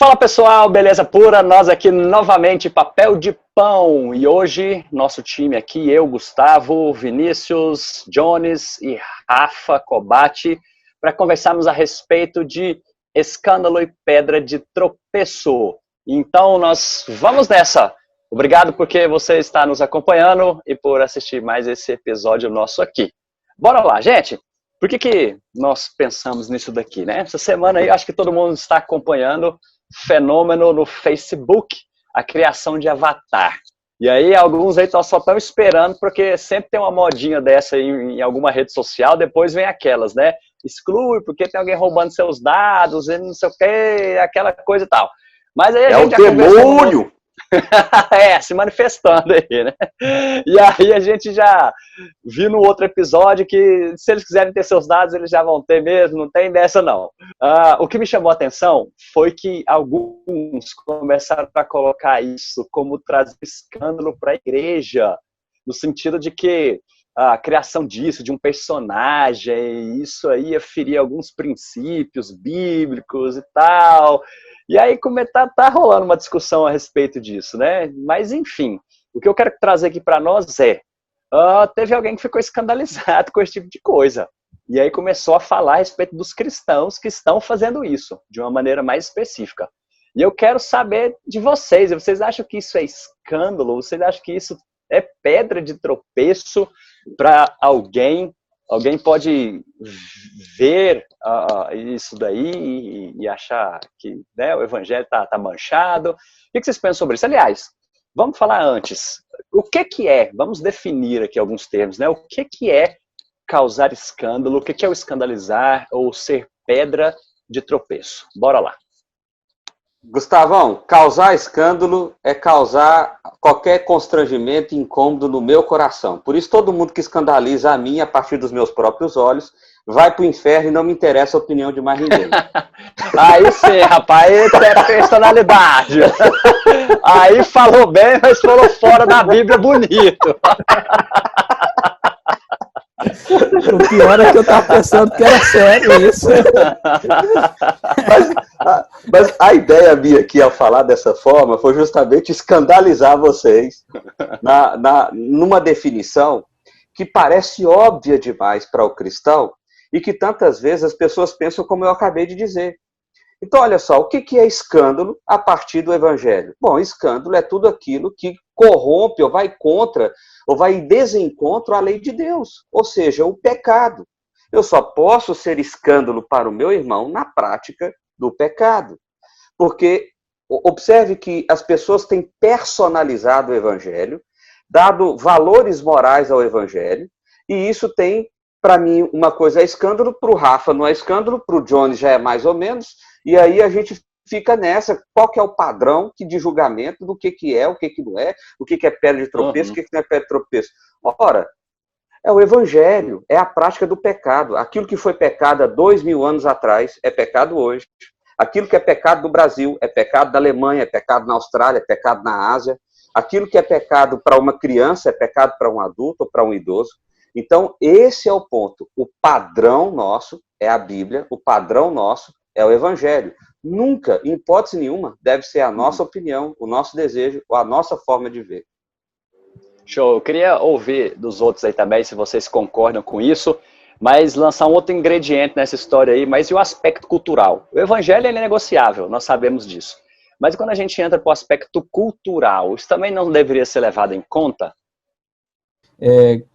Fala pessoal, beleza pura? Nós aqui novamente, Papel de Pão. E hoje, nosso time aqui, eu, Gustavo, Vinícius, Jones e Rafa Cobate, para conversarmos a respeito de escândalo e pedra de tropeço. Então, nós vamos nessa. Obrigado porque você está nos acompanhando e por assistir mais esse episódio nosso aqui. Bora lá, gente! Por que nós pensamos nisso daqui, né? Essa semana aí, acho que todo mundo está acompanhando fenômeno no Facebook, a criação de avatar. E aí, alguns aí só estão esperando, porque sempre tem uma modinha dessa aí em alguma rede social, depois vem aquelas, né? Exclui, porque tem alguém roubando seus dados, e não sei o quê, aquela coisa e tal. Mas aí a gente o demônio! Se manifestando aí, né? E aí a gente já viu no outro episódio que se eles quiserem ter seus dados, eles já vão ter mesmo, não tem dessa não. O que me chamou a atenção foi que alguns começaram a colocar isso como trazer escândalo para a igreja, no sentido de que a criação disso, de um personagem, isso aí ia ferir alguns princípios bíblicos e tal. E aí tá rolando uma discussão a respeito disso, né? Mas enfim, o que eu quero trazer aqui para nós teve alguém que ficou escandalizado com esse tipo de coisa. E aí começou a falar a respeito dos cristãos que estão fazendo isso, de uma maneira mais específica. E eu quero saber de vocês, vocês acham que isso é escândalo? Vocês acham que isso é pedra de tropeço para alguém? Alguém pode ver isso daí e achar que, né, o evangelho tá manchado. O que vocês pensam sobre isso? Aliás, vamos falar antes. O que é? Vamos definir aqui alguns termos, né? O que é causar escândalo? O que é o escandalizar ou ser pedra de tropeço? Bora lá. Gustavão, causar escândalo é causar qualquer constrangimento e incômodo no meu coração. Por isso, todo mundo que escandaliza a mim, a partir dos meus próprios olhos, vai pro inferno e não me interessa a opinião de mais ninguém. Aí sim, rapaz, aí é personalidade. Aí falou bem, mas falou fora da Bíblia bonito. O pior é que eu tava pensando que era sério isso. Mas a ideia minha aqui ao falar dessa forma foi justamente escandalizar vocês numa definição que parece óbvia demais para o cristão e que tantas vezes as pessoas pensam como eu acabei de dizer. Então, olha só, o que é escândalo a partir do evangelho? Bom, escândalo é tudo aquilo que corrompe ou vai contra ou vai em desencontro à lei de Deus, ou seja, o pecado. Eu só posso ser escândalo para o meu irmão na prática do pecado. Porque observe que as pessoas têm personalizado o evangelho, dado valores morais ao evangelho, e isso tem, para mim, uma coisa é escândalo, para o Rafa não é escândalo, para o Jones já é mais ou menos, e aí a gente fica nessa, qual que é o padrão de julgamento do que é, o que não é, o que é pedra de tropeço, o que não é pedra de tropeço. Ora, é o evangelho, é a prática do pecado. Aquilo que foi pecado há 2000 anos atrás é pecado hoje. Aquilo que é pecado no Brasil é pecado na Alemanha, é pecado na Austrália, é pecado na Ásia. Aquilo que é pecado para uma criança é pecado para um adulto ou para um idoso. Então, esse é o ponto. O padrão nosso é a Bíblia, o padrão nosso é o evangelho. Nunca, em hipótese nenhuma, deve ser a nossa opinião, o nosso desejo ou a nossa forma de ver. Show. Eu queria ouvir dos outros aí também, se vocês concordam com isso, mas lançar um outro ingrediente nessa história aí, mas e o aspecto cultural? O evangelho ele é negociável, nós sabemos disso. Mas quando a gente entra para o aspecto cultural, isso também não deveria ser levado em conta?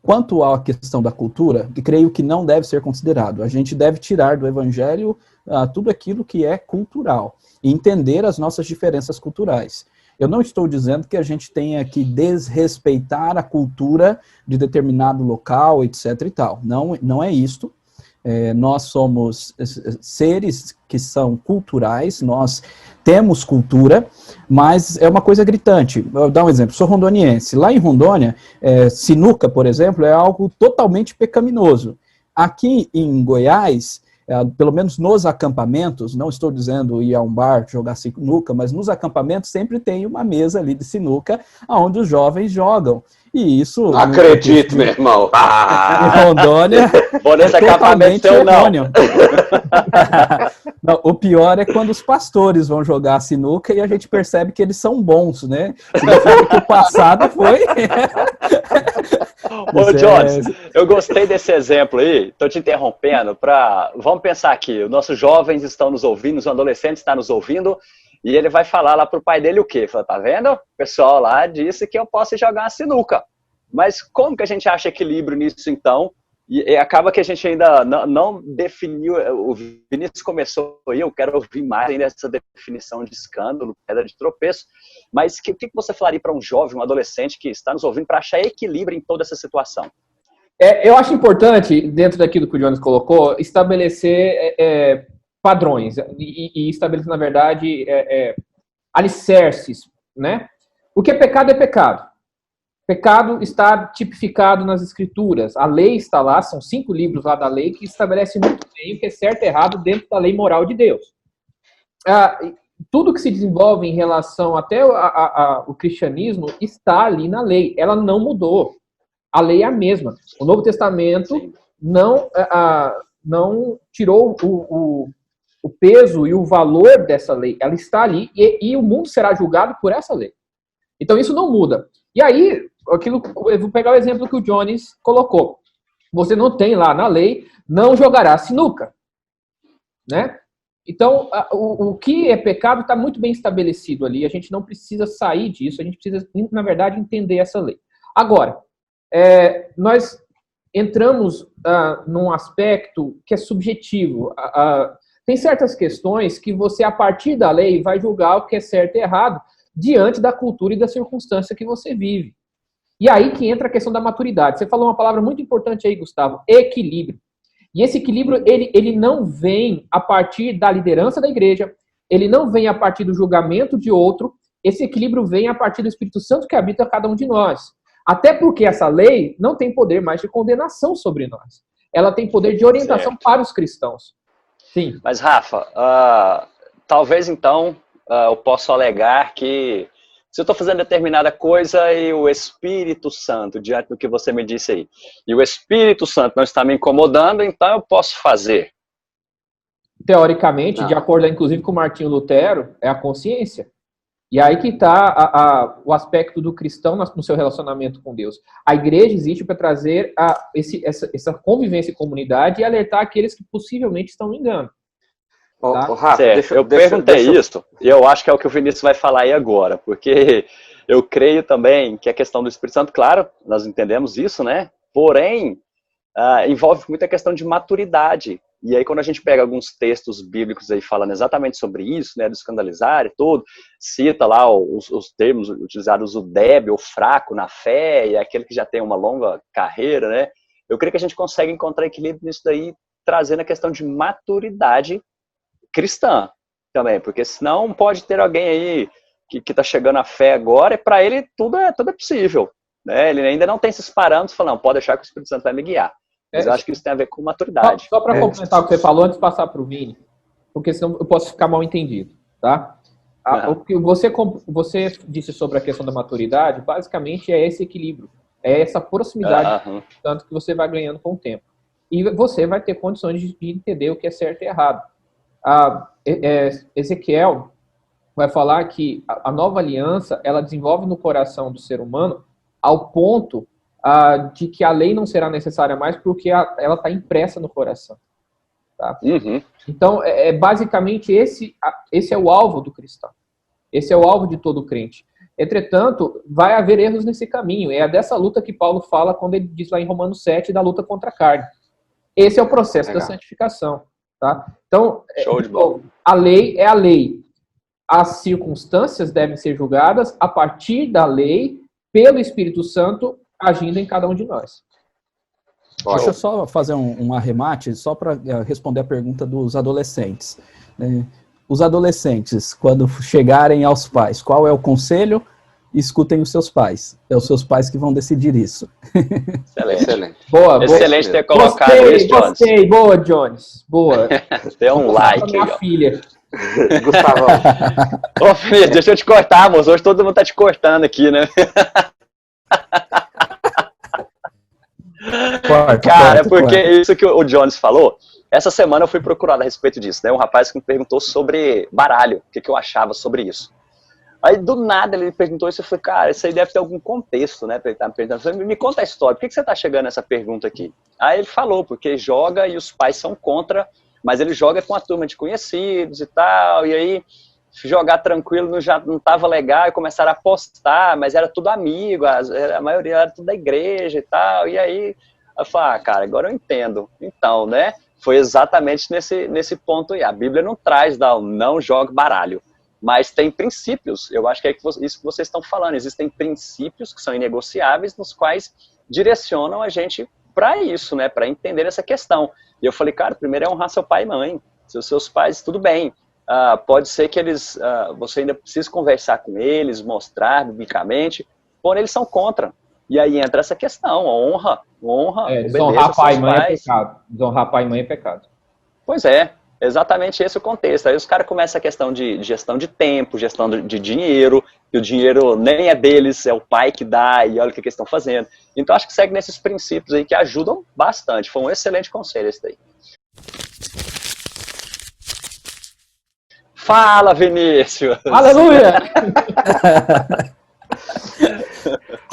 Quanto à questão da cultura, creio que não deve ser considerado. A gente deve tirar do evangelho tudo aquilo que é cultural e entender as nossas diferenças culturais. Eu não estou dizendo que a gente tenha que desrespeitar a cultura de determinado local, etc. e tal. Não é isto. Nós somos seres que são culturais, nós temos cultura, mas é uma coisa gritante. Vou dar um exemplo, sou rondoniense. Lá em Rondônia, sinuca, por exemplo, é algo totalmente pecaminoso. Aqui em Goiás, pelo menos nos acampamentos, não estou dizendo ir a um bar jogar sinuca, mas nos acampamentos sempre tem uma mesa ali de sinuca onde os jovens jogam. E isso... Não acredito, meu irmão. Em Rondônia, Vou nesse acampamento teu, não. Não, o pior é quando os pastores vão jogar sinuca e a gente percebe que eles são bons, né? Significa que o passado foi... Ô, Jones, eu gostei desse exemplo aí, estou te interrompendo, vamos pensar aqui, os nossos jovens estão nos ouvindo, os adolescentes estão nos ouvindo, e ele vai falar lá pro pai dele o quê? Fala, tá vendo? O pessoal lá disse que eu posso jogar uma sinuca. Mas como que a gente acha equilíbrio nisso, então? E acaba que a gente ainda não definiu, o Vinícius começou aí, eu quero ouvir mais ainda essa definição de escândalo, pedra de tropeço, mas o que você falaria para um jovem, um adolescente que está nos ouvindo para achar equilíbrio em toda essa situação? Eu acho importante, dentro daquilo que o Jones colocou, estabelecer padrões e estabelecer, na verdade, alicerces, né? O que é pecado é pecado. Pecado está tipificado nas Escrituras. A lei está lá, são 5 livros lá da lei que estabelecem muito bem o que é certo e errado dentro da lei moral de Deus. Tudo que se desenvolve em relação até o cristianismo está ali na lei. Ela não mudou. A lei é a mesma. O Novo Testamento não tirou o peso e o valor dessa lei. Ela está ali e o mundo será julgado por essa lei. Então isso não muda. E aí, eu vou pegar o exemplo que o Jones colocou. Você não tem lá na lei, não jogará sinuca. Né? Então, o que é pecado está muito bem estabelecido ali. A gente não precisa sair disso, a gente precisa, na verdade, entender essa lei. Agora, nós entramos num aspecto que é subjetivo. Tem certas questões que você, a partir da lei, vai julgar o que é certo e errado diante da cultura e da circunstância que você vive. E aí que entra a questão da maturidade. Você falou uma palavra muito importante aí, Gustavo, equilíbrio. E esse equilíbrio, ele não vem a partir da liderança da igreja, ele não vem a partir do julgamento de outro, esse equilíbrio vem a partir do Espírito Santo que habita cada um de nós. Até porque essa lei não tem poder mais de condenação sobre nós. Ela tem poder de orientação para os cristãos. Sim. Mas, Rafa, talvez então eu possa alegar que se eu estou fazendo determinada coisa e o Espírito Santo, diante do que você me disse aí, e o Espírito Santo não está me incomodando, então eu posso fazer. Teoricamente, de acordo, inclusive, com Martinho Lutero, é a consciência. E aí que está o aspecto do cristão no seu relacionamento com Deus. A igreja existe para trazer essa convivência em comunidade e alertar aqueles que possivelmente estão em engano. Tá? Rafa, eu perguntei isso, e eu acho que é o que o Vinícius vai falar aí agora, porque eu creio também que a questão do Espírito Santo, claro, nós entendemos isso, né? Porém, envolve muita questão de maturidade. E aí, quando a gente pega alguns textos bíblicos aí falando exatamente sobre isso, né, do escandalizar e tudo, cita lá os termos utilizados, o débil, o fraco na fé, e aquele que já tem uma longa carreira, né? Eu creio que a gente consegue encontrar equilíbrio nisso daí, trazendo a questão de maturidade cristã também, porque senão pode ter alguém aí que está chegando à fé agora, e para ele tudo é possível, né? Ele ainda não tem esses parâmetros, falando, pode deixar que o Espírito Santo vai me guiar. Mas eu acho que isso tem a ver com maturidade. Só para complementar o que você falou, antes de passar para o Vini, porque senão eu posso ficar mal entendido, tá? O que você disse sobre a questão da maturidade, basicamente é esse equilíbrio, é essa proximidade, tanto que você vai ganhando com o tempo. E você vai ter condições de entender o que é certo e errado. Ezequiel vai falar que a nova aliança, ela desenvolve no coração do ser humano ao ponto de que a lei não será necessária mais porque ela está impressa no coração. Tá? Então, basicamente, esse é o alvo do cristão. Esse é o alvo de todo crente. Entretanto, vai haver erros nesse caminho. É dessa luta que Paulo fala quando ele diz lá em Romanos 7, da luta contra a carne. Esse é o processo da santificação. Tá? Então, show de bola. A lei é a lei. As circunstâncias devem ser julgadas a partir da lei, pelo Espírito Santo, agindo em cada um de nós. Deixa eu só fazer um arremate, só para responder a pergunta dos adolescentes. Os adolescentes, quando chegarem aos pais, qual é o conselho? Escutem os seus pais. É os seus pais que vão decidir isso. Excelente. Boa. Excelente ter colocado isso, Jones. Gostei. Boa, Jones. Boa. Dê um like minha aí, filha. Gustavo. Ô, filho, deixa eu te cortar, moço. Hoje todo mundo tá te cortando aqui, né? Cara, porque isso que o Jones falou, Essa semana eu fui procurado a respeito disso, né? Um rapaz que me perguntou sobre baralho, o que eu achava sobre isso. Aí, do nada, ele me perguntou isso, eu falei, cara, isso aí deve ter algum contexto, né? Ele tá me perguntando, me conta a história, por que você tá chegando nessa pergunta aqui? Aí ele falou, porque joga e os pais são contra, mas ele joga com a turma de conhecidos e tal, e aí jogar tranquilo já não tava legal, e começaram a apostar, mas era tudo amigo, a maioria era tudo da igreja e tal, e aí eu falei, cara, agora eu entendo. Então, né, foi exatamente nesse ponto aí, a Bíblia não traz, não jogue baralho. Mas tem princípios, eu acho que é isso que vocês estão falando, existem princípios que são inegociáveis, nos quais direcionam a gente para isso, né, para entender essa questão. E eu falei, cara, primeiro é honrar seu pai e mãe, seus pais, tudo bem, pode ser que você ainda precise conversar com eles, mostrar biblicamente, porém eles são contra. E aí entra essa questão, honra, desonrar pai e mãe é pecado. Desonrar pai e mãe é pecado. Pois é. Exatamente esse é o contexto. Aí os caras começam a questão de gestão de tempo, gestão de dinheiro, e o dinheiro nem é deles, é o pai que dá, e olha o que eles estão fazendo. Então acho que segue nesses princípios aí que ajudam bastante. Foi um excelente conselho esse daí. Fala, Vinícius! Aleluia!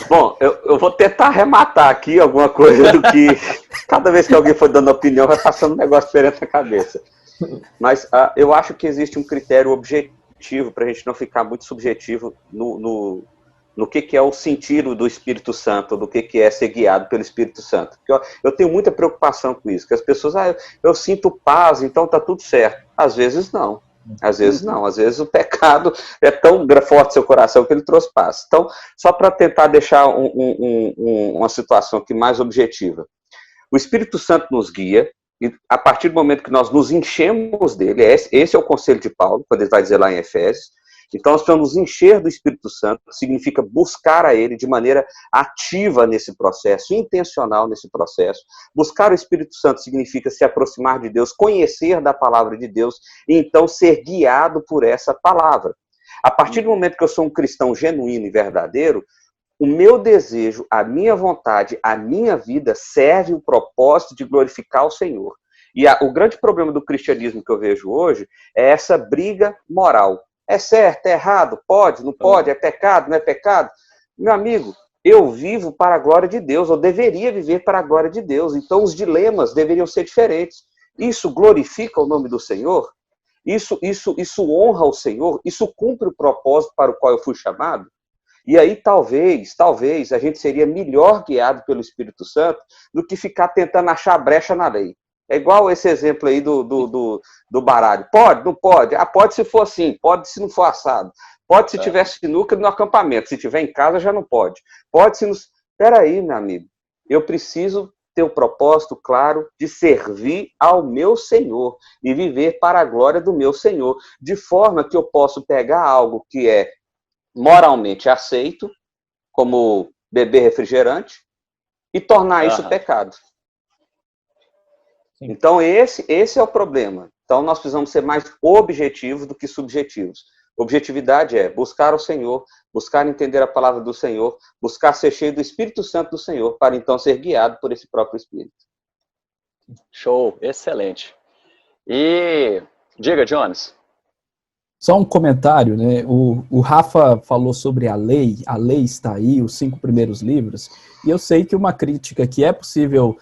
Bom, eu vou tentar arrematar aqui alguma coisa do que cada vez que alguém for dando opinião vai passando um negócio diferente na cabeça. Mas eu acho que existe um critério objetivo para a gente não ficar muito subjetivo no que é o sentido do Espírito Santo, do que é ser guiado pelo Espírito Santo. Porque eu tenho muita preocupação com isso, que as pessoas, eu sinto paz, então tá tudo certo. Às vezes não. Às vezes não, às vezes o pecado é tão forte no seu coração que ele trouxe paz. Então, só para tentar deixar uma situação aqui mais objetiva. O Espírito Santo nos guia, e a partir do momento que nós nos enchemos dele, esse é o conselho de Paulo, quando ele vai dizer lá em Efésios, então nós precisamos nos encher do Espírito Santo, que significa buscar a ele de maneira ativa nesse processo, intencional nesse processo. Buscar o Espírito Santo significa se aproximar de Deus, conhecer da palavra de Deus, e então ser guiado por essa palavra. A partir do momento que eu sou um cristão genuíno e verdadeiro, o meu desejo, a minha vontade, a minha vida serve o propósito de glorificar o Senhor. E o grande problema do cristianismo que eu vejo hoje é essa briga moral. É certo, é errado, pode, não pode, é pecado, não é pecado? Meu amigo, eu vivo para a glória de Deus, eu deveria viver para a glória de Deus, então os dilemas deveriam ser diferentes. Isso glorifica o nome do Senhor? Isso honra o Senhor? Isso cumpre o propósito para o qual eu fui chamado? E aí talvez a gente seria melhor guiado pelo Espírito Santo do que ficar tentando achar brecha na lei. É igual esse exemplo aí do baralho. Pode? Não pode? Pode se for assim, pode se não for assado. Pode se tiver sinuca no acampamento, se tiver em casa já não pode. Pode se não... Peraí, meu amigo, eu preciso ter um propósito claro de servir ao meu Senhor e viver para a glória do meu Senhor, de forma que eu possa pegar algo que é moralmente aceito, como beber refrigerante, e tornar isso pecado. Sim. Então, esse é o problema. Então, nós precisamos ser mais objetivos do que subjetivos. Objetividade é buscar o Senhor, buscar entender a palavra do Senhor, buscar ser cheio do Espírito Santo do Senhor, para então ser guiado por esse próprio Espírito. Show, excelente. E diga, Jones. Só um comentário, né? O Rafa falou sobre a lei está aí, os 5 primeiros livros, e eu sei que uma crítica que é possível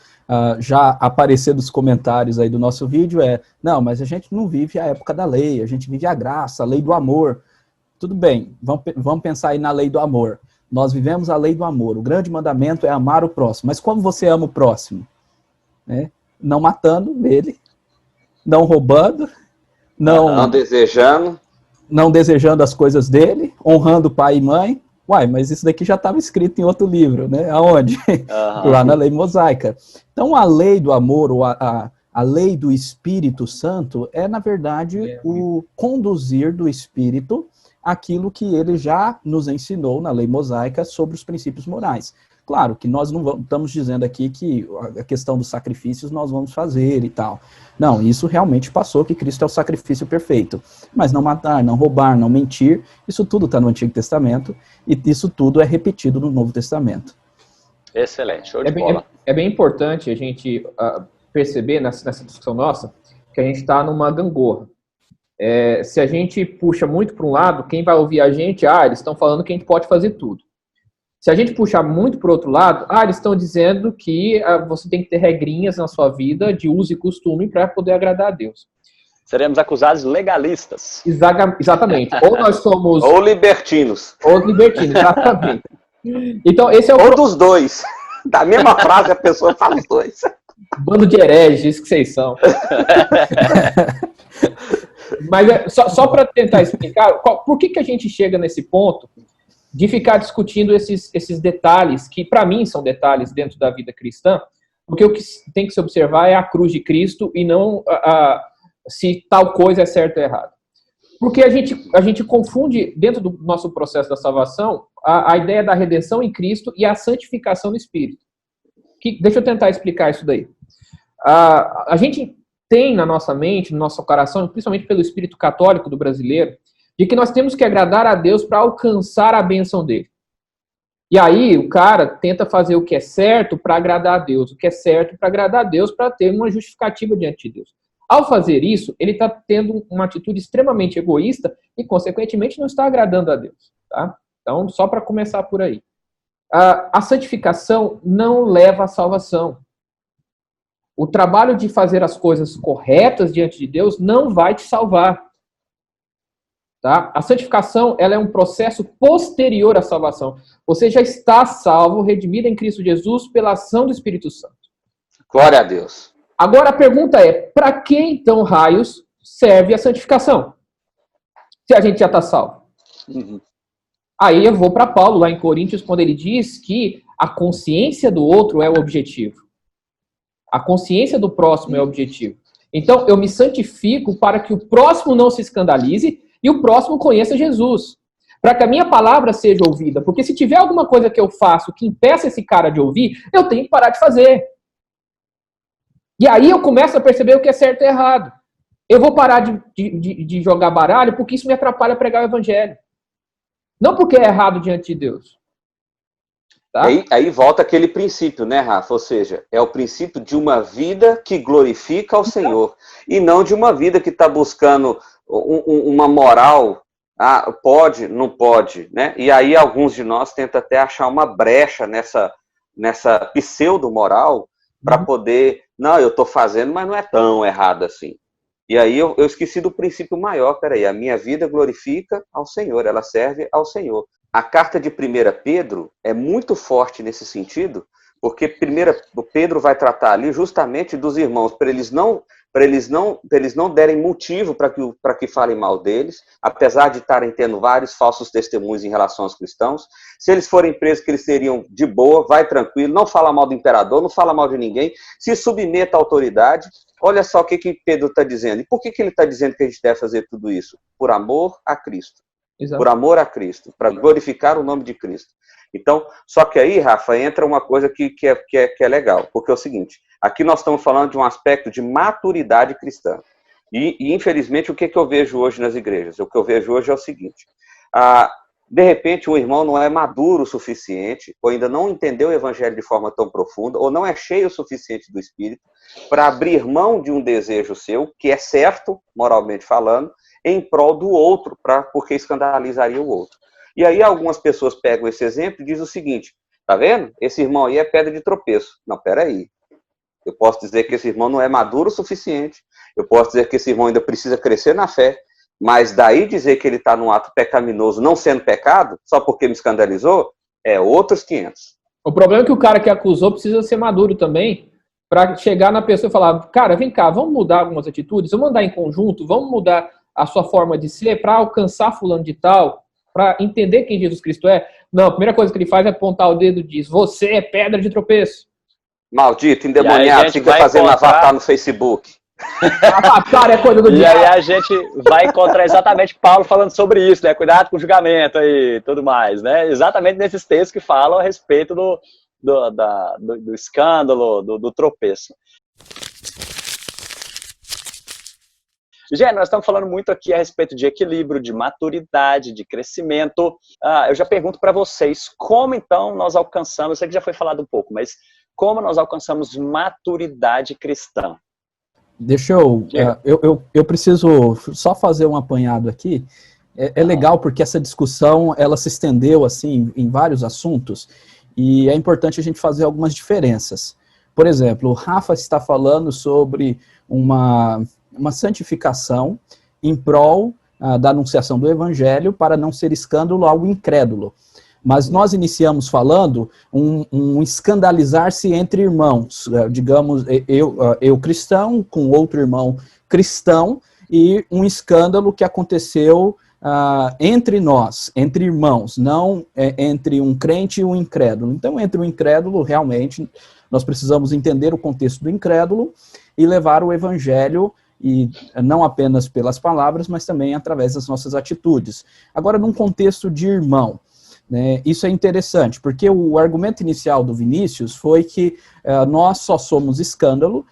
já aparecer dos comentários aí do nosso vídeo não, mas a gente não vive a época da lei, a gente vive a graça, a lei do amor. Tudo bem, vamos pensar aí na lei do amor. Nós vivemos a lei do amor, o grande mandamento é amar o próximo, mas como você ama o próximo? Né? Não matando ele, não roubando, não desejando as coisas dele, honrando pai e mãe. Uai, mas isso daqui já estava escrito em outro livro, né? Aonde? Lá na lei mosaica. Então, a lei do amor, ou a lei do Espírito Santo, é, na verdade, o conduzir do Espírito aquilo que ele já nos ensinou na lei mosaica sobre os princípios morais. Claro que nós não estamos dizendo aqui que a questão dos sacrifícios nós vamos fazer e tal. Não, isso realmente passou, que Cristo é o sacrifício perfeito. Mas não matar, não roubar, não mentir, isso tudo está no Antigo Testamento e isso tudo é repetido no Novo Testamento. Excelente, show de bola. É bem importante a gente perceber nessa discussão nossa que a gente está numa gangorra. Se a gente puxa muito para um lado, quem vai ouvir a gente, eles estão falando que a gente pode fazer tudo. Se a gente puxar muito para o outro lado, eles estão dizendo que você tem que ter regrinhas na sua vida de uso e costume para poder agradar a Deus. Seremos acusados de legalistas. Exatamente. Ou nós somos... Ou libertinos. Ou libertinos, exatamente. Então, esse é o... Ou dos dois. Da mesma frase a pessoa fala os dois. Bando de hereges, isso que vocês são. Mas só para tentar explicar, por que a gente chega nesse ponto de ficar discutindo esses detalhes, que para mim são detalhes dentro da vida cristã, porque o que tem que se observar é a cruz de Cristo e não se tal coisa é certo ou errado. Porque a gente confunde, dentro do nosso processo da salvação, a ideia da redenção em Cristo e a santificação no Espírito. Deixa eu tentar explicar isso daí. A gente tem na nossa mente, no nosso coração, principalmente pelo espírito católico do brasileiro, de que nós temos que agradar a Deus para alcançar a bênção dele. E aí o cara tenta fazer o que é certo para agradar a Deus, o que é certo para agradar a Deus, para ter uma justificativa diante de Deus. Ao fazer isso, ele está tendo uma atitude extremamente egoísta e, consequentemente, não está agradando a Deus. Tá? Então, só para começar por aí. A santificação não leva à salvação. O trabalho de fazer as coisas corretas diante de Deus não vai te salvar. Tá? A santificação ela é um processo posterior à salvação. Você já está salvo, redimido em Cristo Jesus pela ação do Espírito Santo. Glória a Deus. Agora a pergunta é, para que então, raios, serve a santificação? Se a gente já está salvo. Uhum. Aí eu vou para Paulo, lá em Coríntios, quando ele diz que a consciência do outro é o objetivo. A consciência do próximo é o objetivo. Então, eu me santifico para que o próximo não se escandalize e o próximo conheça Jesus. Para que a minha palavra seja ouvida. Porque se tiver alguma coisa que eu faço que impeça esse cara de ouvir, eu tenho que parar de fazer. E aí eu começo a perceber o que é certo e errado. Eu vou parar de jogar baralho porque isso me atrapalha a pregar o evangelho. Não porque é errado diante de Deus. Tá? Aí volta aquele princípio, né, Rafa? Ou seja, é o princípio de uma vida que glorifica ao Senhor. E não de uma vida que está buscando uma moral. Pode, não pode, né? E aí alguns de nós tentam até achar uma brecha nessa pseudo-moral para poder... Não, eu estou fazendo, mas não é tão errado assim. E aí eu esqueci do princípio maior. Peraí, a minha vida glorifica ao Senhor, ela serve ao Senhor. A carta de 1 Pedro é muito forte nesse sentido, porque Pedro vai tratar ali justamente dos irmãos, para eles não derem motivo para que falem mal deles, apesar de estarem tendo vários falsos testemunhos em relação aos cristãos. Se eles forem presos, que eles seriam de boa, vai tranquilo, não fala mal do imperador, não fala mal de ninguém, se submeta à autoridade. Olha só o que Pedro está dizendo. E por que ele está dizendo que a gente deve fazer tudo isso? Por amor a Cristo. Exato. Por amor a Cristo, para glorificar o nome de Cristo. Então, só que aí, Rafa, entra uma coisa que é legal, porque é o seguinte, aqui nós estamos falando de um aspecto de maturidade cristã. E infelizmente, o que eu vejo hoje nas igrejas? O que eu vejo hoje é o seguinte, de repente, um irmão não é maduro o suficiente, ou ainda não entendeu o evangelho de forma tão profunda, ou não é cheio o suficiente do Espírito, para abrir mão de um desejo seu, que é certo, moralmente falando, em prol do outro, porque escandalizaria o outro. E aí algumas pessoas pegam esse exemplo e dizem o seguinte, tá vendo? Esse irmão aí é pedra de tropeço. Não, peraí. Eu posso dizer que esse irmão não é maduro o suficiente, eu posso dizer que esse irmão ainda precisa crescer na fé, mas daí dizer que ele está num ato pecaminoso não sendo pecado, só porque me escandalizou, é outros 500. O problema é que o cara que acusou precisa ser maduro também, para chegar na pessoa e falar, cara, vem cá, vamos mudar algumas atitudes, vamos andar em conjunto, vamos mudar a sua forma de ser para alcançar fulano de tal, para entender quem Jesus Cristo é. Não, a primeira coisa que ele faz é apontar o dedo e diz, você é pedra de tropeço. Maldito, endemoniado, fica fazendo avatar no Facebook. Avatar é coisa do diabo. diabo. E aí a gente vai encontrar exatamente Paulo falando sobre isso, né? Cuidado com o julgamento e tudo mais, né? Exatamente nesses textos que falam a respeito do escândalo, do tropeço. Gente, nós estamos falando muito aqui a respeito de equilíbrio, de maturidade, de crescimento. Eu já pergunto para vocês, como então nós alcançamos, eu sei que já foi falado um pouco, mas como nós alcançamos maturidade cristã? Deixa eu preciso só fazer um apanhado aqui. É legal porque essa discussão, ela se estendeu assim em vários assuntos e é importante a gente fazer algumas diferenças. Por exemplo, o Rafa está falando sobre uma santificação em prol da anunciação do evangelho para não ser escândalo ao incrédulo. Mas nós iniciamos falando um escandalizar-se entre irmãos, digamos, eu cristão com outro irmão cristão, e um escândalo que aconteceu entre nós, entre irmãos, não entre um crente e um incrédulo. Então, entre o incrédulo, realmente, nós precisamos entender o contexto do incrédulo e levar o evangelho, e não apenas pelas palavras, mas também através das nossas atitudes. Agora, num contexto de irmão, né, isso é interessante, porque o argumento inicial do Vinícius foi que nós só somos escândalo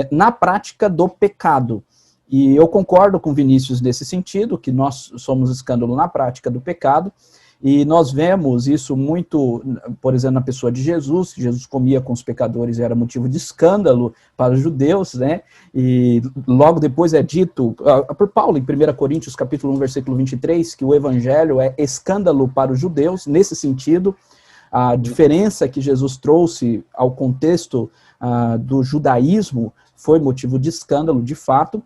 na prática do pecado. E eu concordo com o Vinícius nesse sentido, que nós somos escândalo na prática do pecado, e nós vemos isso muito, por exemplo, na pessoa de Jesus, que Jesus comia com os pecadores e era motivo de escândalo para os judeus, né? E logo depois é dito por Paulo, em 1 Coríntios, capítulo 1, versículo 23, que o evangelho é escândalo para os judeus, nesse sentido, a diferença que Jesus trouxe ao contexto do judaísmo foi motivo de escândalo, de fato.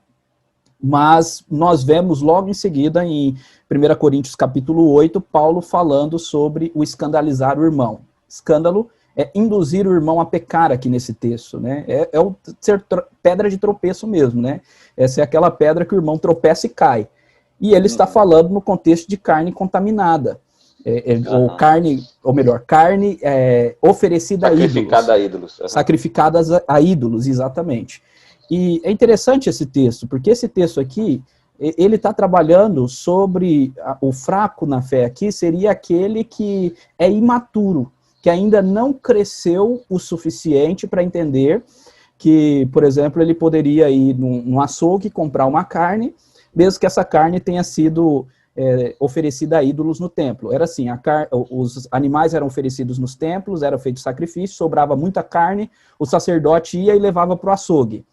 Mas nós vemos logo em seguida, em 1 Coríntios capítulo 8, Paulo falando sobre o escandalizar o irmão. Escândalo é induzir o irmão a pecar aqui nesse texto, né? É o ser pedra de tropeço mesmo, né? Essa é aquela pedra que o irmão tropeça e cai. E ele está falando no contexto de carne contaminada. Ou carne, ou melhor, carne oferecida a ídolos. Sacrificada a ídolos. Uhum. Sacrificadas a ídolos, exatamente. E é interessante esse texto, porque esse texto aqui, ele está trabalhando sobre o fraco na fé aqui, seria aquele que é imaturo, que ainda não cresceu o suficiente para entender que, por exemplo, ele poderia ir num açougue comprar uma carne, mesmo que essa carne tenha sido oferecida a ídolos no templo. Era assim, os animais eram oferecidos nos templos, era feito sacrifício, sobrava muita carne, o sacerdote ia e levava para o açougue.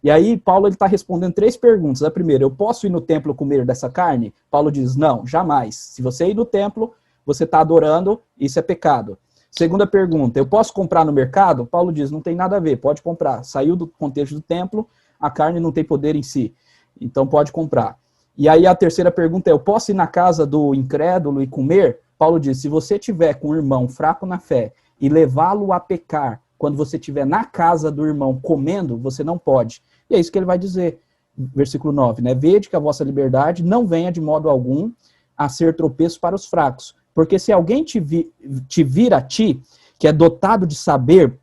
E aí, Paulo está respondendo 3 perguntas. A primeira, eu posso ir no templo comer dessa carne? Paulo diz, não, jamais. Se você ir no templo, você está adorando, isso é pecado. Segunda pergunta, eu posso comprar no mercado? Paulo diz, não tem nada a ver, pode comprar. Saiu do contexto do templo, a carne não tem poder em si, então pode comprar. E aí a terceira pergunta é, eu posso ir na casa do incrédulo e comer? Paulo diz, se você tiver com um irmão fraco na fé e levá-lo a pecar, quando você estiver na casa do irmão comendo, você não pode. E é isso que ele vai dizer, versículo 9, né? Vede que a vossa liberdade não venha de modo algum a ser tropeço para os fracos. Porque se alguém te vir a ti, que é dotado de saber,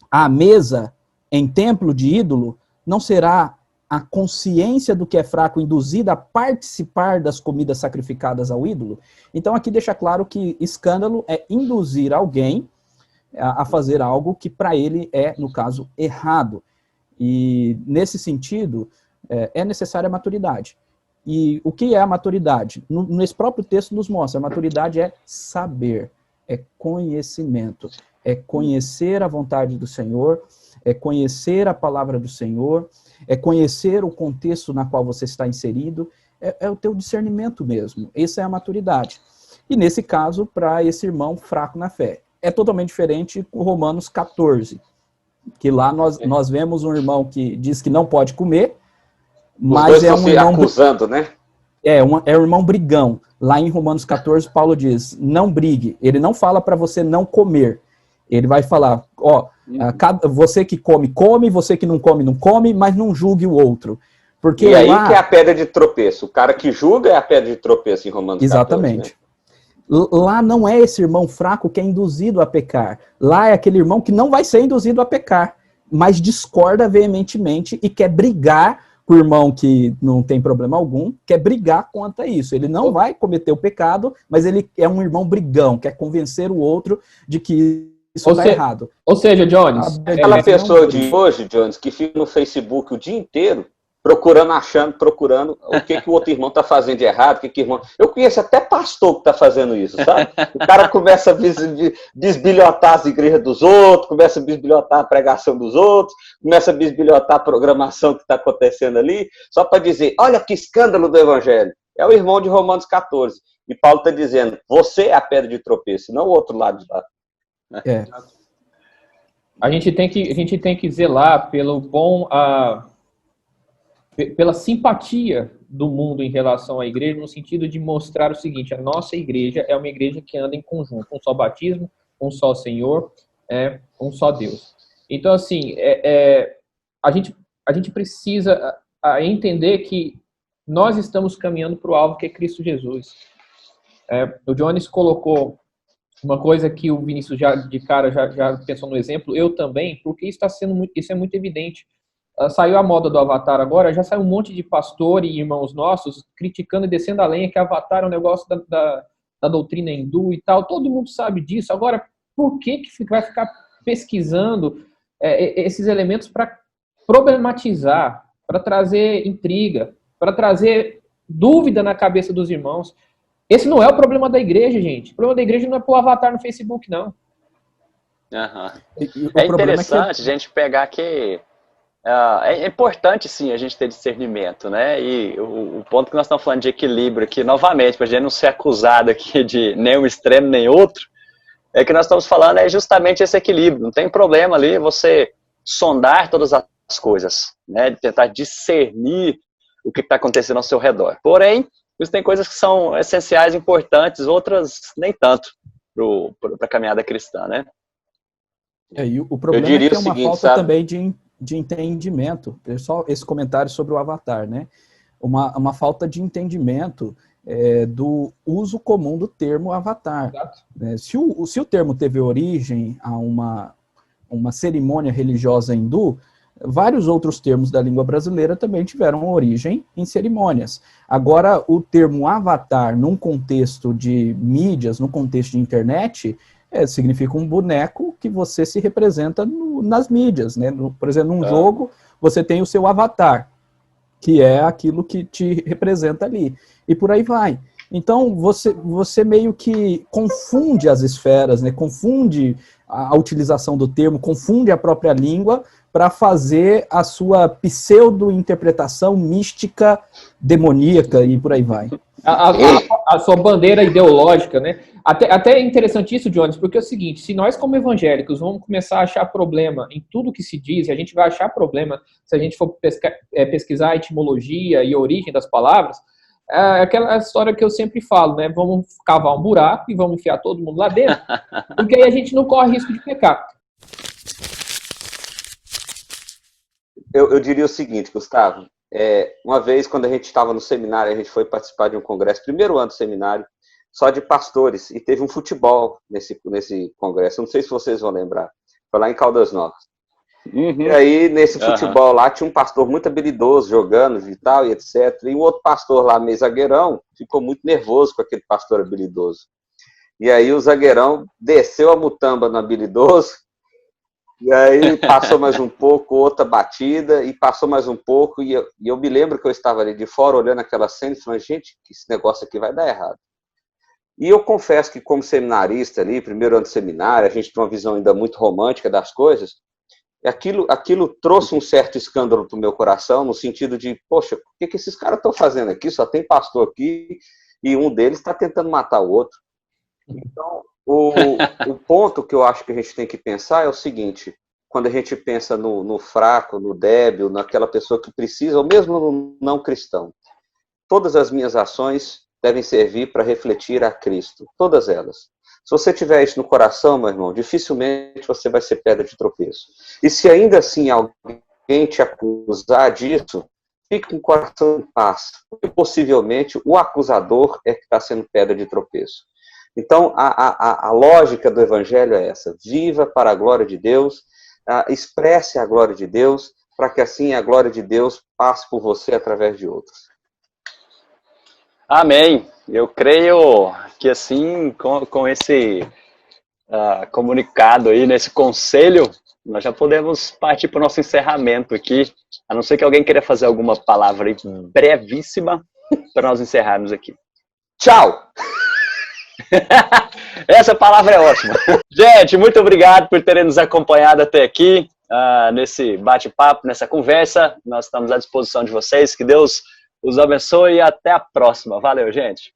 à mesa em templo de ídolo, não será a consciência do que é fraco induzida a participar das comidas sacrificadas ao ídolo? Então aqui deixa claro que escândalo é induzir alguém a fazer algo que para ele é, no caso, errado. E, nesse sentido, é necessária a maturidade. E o que é a maturidade? Nesse próprio texto nos mostra, a maturidade é saber, é conhecimento, é conhecer a vontade do Senhor, é conhecer a palavra do Senhor, é conhecer o contexto na qual você está inserido, é o teu discernimento mesmo. Essa é a maturidade. E, nesse caso, para esse irmão fraco na fé. É totalmente diferente com Romanos 14, que lá nós vemos um irmão que diz que não pode comer, mas é um irmão acusando, né? É um irmão brigão. Lá em Romanos 14, Paulo diz, não brigue. Ele não fala para você não comer. Ele vai falar, você que come, come, você que não come, não come, mas não julgue o outro. Porque e aí que é a pedra de tropeço. O cara que julga é a pedra de tropeço em Romanos 14. Exatamente. Né? Lá não é esse irmão fraco que é induzido a pecar. Lá é aquele irmão que não vai ser induzido a pecar, mas discorda veementemente e quer brigar com o irmão que não tem problema algum, quer brigar contra isso. Ele não vai cometer o pecado, mas ele é um irmão brigão, quer convencer o outro de que isso está errado. Ou seja, Jones... Aquela pessoa de hoje, Jones, que fica no Facebook o dia inteiro, procurando o que o outro irmão está fazendo de errado, o que o irmão... Eu conheço até pastor que está fazendo isso, sabe? O cara começa a bisbilhotar as igrejas dos outros, começa a bisbilhotar a pregação dos outros, começa a bisbilhotar a programação que está acontecendo ali, só para dizer, olha que escândalo do evangelho. É o irmão de Romanos 14. E Paulo está dizendo, você é a pedra de tropeço, não o outro lado de lá. É. A gente tem que zelar pelo bom... pela simpatia do mundo em relação à igreja, no sentido de mostrar o seguinte, a nossa igreja é uma igreja que anda em conjunto, um só batismo, um só Senhor, um só Deus. Então, assim, a gente precisa entender que nós estamos caminhando para o alvo que é Cristo Jesus. O Jones colocou uma coisa que o Vinícius já pensou no exemplo, eu também, porque isso é muito evidente. Saiu a moda do Avatar agora, já saiu um monte de pastor e irmãos nossos criticando e descendo a lenha que Avatar é um negócio da doutrina hindu e tal. Todo mundo sabe disso. Agora, por que vai ficar pesquisando esses elementos para problematizar, para trazer intriga, para trazer dúvida na cabeça dos irmãos? Esse não é o problema da igreja, gente. O problema da igreja não é pôr Avatar no Facebook, não. Uhum. É interessante a gente pegar que é importante, sim, a gente ter discernimento, né? E o ponto que nós estamos falando de equilíbrio aqui, novamente, para a gente não ser acusado aqui de nenhum extremo nem outro, é que nós estamos falando justamente esse equilíbrio. Não tem problema ali você sondar todas as coisas, né? De tentar discernir o que está acontecendo ao seu redor. Porém, tem coisas que são essenciais, importantes, outras nem tanto para a caminhada cristã, né? E o problema é que é uma falta também de entendimento, só esse comentário sobre o Avatar, né? Uma falta de entendimento do uso comum do termo Avatar. Se o termo teve origem a uma cerimônia religiosa hindu, vários outros termos da língua brasileira também tiveram origem em cerimônias. Agora, o termo Avatar, num contexto de mídias, num contexto de internet, significa um boneco que você se representa nas mídias, né? Por exemplo, num jogo, você tem o seu avatar, que é aquilo que te representa ali. E por aí vai. Então, você meio que confunde as esferas, né? Confunde a utilização do termo, confunde a própria língua para fazer a sua pseudo-interpretação mística, demoníaca e por aí vai. A sua bandeira ideológica, né? Até é interessante isso, Jones, porque é o seguinte, se nós como evangélicos vamos começar a achar problema em tudo que se diz, e a gente vai achar problema se a gente for pesquisar a etimologia e a origem das palavras, aquela história que eu sempre falo, né? Vamos cavar um buraco e vamos enfiar todo mundo lá dentro, porque aí a gente não corre risco de pecar. Eu diria o seguinte, Gustavo, uma vez quando a gente estava no seminário, a gente foi participar de um congresso, primeiro ano do seminário, só de pastores, e teve um futebol nesse congresso, não sei se vocês vão lembrar, foi lá em Caldas Novas. Uhum. E aí, nesse futebol lá, tinha um pastor muito habilidoso, jogando e tal, e etc. E um outro pastor lá, meio zagueirão, ficou muito nervoso com aquele pastor habilidoso. E aí o zagueirão desceu a mutamba no habilidoso, e aí passou mais um pouco, outra batida, e passou mais um pouco, e eu me lembro que eu estava ali de fora, olhando aquela cena, e falando, gente, esse negócio aqui vai dar errado. E eu confesso que como seminarista ali, primeiro ano de seminário, a gente tem uma visão ainda muito romântica das coisas, aquilo trouxe um certo escândalo para o meu coração, no sentido de, poxa, o que esses caras estão fazendo aqui? Só tem pastor aqui, e um deles está tentando matar o outro. Então, o ponto que eu acho que a gente tem que pensar é o seguinte, quando a gente pensa no fraco, no débil, naquela pessoa que precisa, ou mesmo no não cristão, todas as minhas ações devem servir para refletir a Cristo, todas elas. Se você tiver isso no coração, meu irmão, dificilmente você vai ser pedra de tropeço. E se ainda assim alguém te acusar disso, fique com o coração em paz, porque possivelmente o acusador é que está sendo pedra de tropeço. Então, a lógica do Evangelho é essa, viva para a glória de Deus, expresse a glória de Deus, para que assim a glória de Deus passe por você através de outros. Amém. Eu creio que assim, com esse comunicado aí, nesse conselho, nós já podemos partir para o nosso encerramento aqui. A não ser que alguém queira fazer alguma palavra aí brevíssima para nós encerrarmos aqui. Tchau! Essa palavra é ótima. Gente, muito obrigado por terem nos acompanhado até aqui, nesse bate-papo, nessa conversa. Nós estamos à disposição de vocês. Que Deus os abençoe e até a próxima. Valeu, gente!